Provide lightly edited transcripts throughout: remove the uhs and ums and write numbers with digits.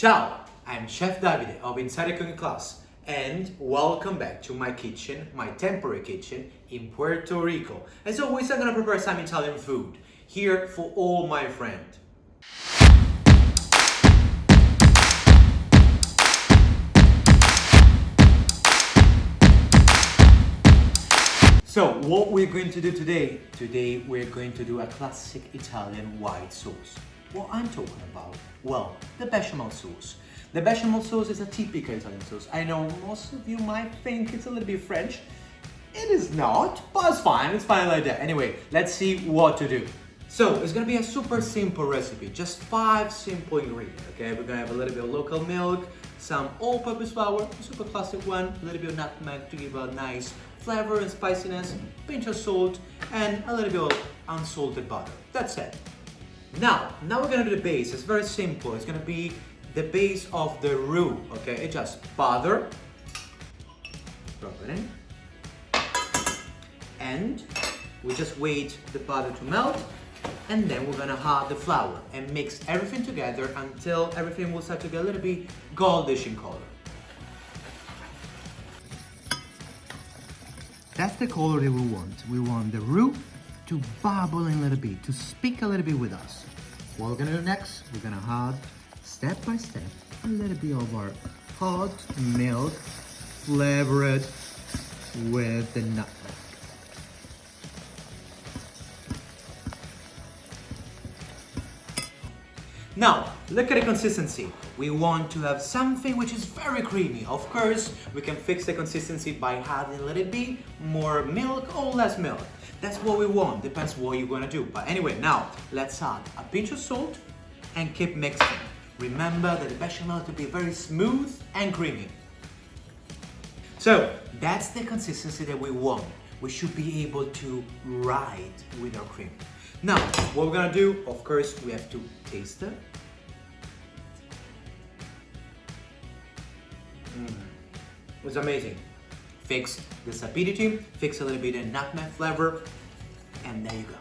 Ciao, I'm Chef Davide of Insideat Cooking Class and welcome back to my kitchen, my temporary kitchen in Puerto Rico. As always, I'm gonna prepare some Italian food here for all my friends. So what we're going to do today? Today we're going to do a classic Italian white sauce. What I'm talking about? Well, the bechamel sauce. The bechamel sauce is a typical Italian sauce. I know most of you might think it's a little bit French. It is not, but it's fine like that. Anyway, let's see what to do. So it's gonna be a super simple recipe, just 5 simple ingredients, okay? We're gonna have a little bit of local milk, some all-purpose flour, a super classic one, a little bit of nutmeg to give a nice flavor and spiciness, pinch of salt, and a little bit of unsalted butter. That's it. Now we're gonna do the base. It's very simple. It's gonna be the base of the roux, okay? It's just butter, drop it in, and we just wait the butter to melt, and then we're gonna add the flour and mix everything together until everything will start to get a little bit goldish in color. That's the color that we want. We want the roux to bubble in a little bit, to speak a little bit with us. What we're gonna do next, we're gonna add, step by step, a little bit of our hot milk flavored with the nutmeg. Now, look at the consistency. We want to have something which is very creamy. Of course, we can fix the consistency by adding a little bit more milk or less milk. That's what we want, depends what you're gonna do. But anyway, now, let's add a pinch of salt and keep mixing. Remember that the bechamel to be very smooth and creamy. So, that's the consistency that we want. We should be able to ride with our cream. Now, what we're gonna do, of course, we have to taste it. It's amazing. Fix the sapidity, fix a little bit of nutmeg flavor, and there you go.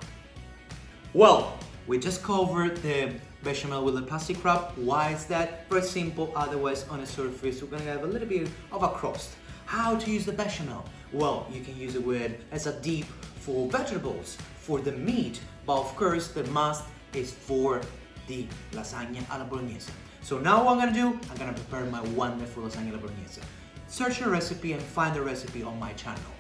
Well, we just covered the bechamel with a plastic wrap. Why is that? Very simple, otherwise on the surface we're gonna have a little bit of a crust. How to use the bechamel? Well, you can use it as a dip for vegetables, for the meat, but of course the must is for the lasagna alla bolognese. So now what I'm gonna do, I'm gonna prepare my wonderful lasagna alla bolognese. Search a recipe and find the recipe on my channel.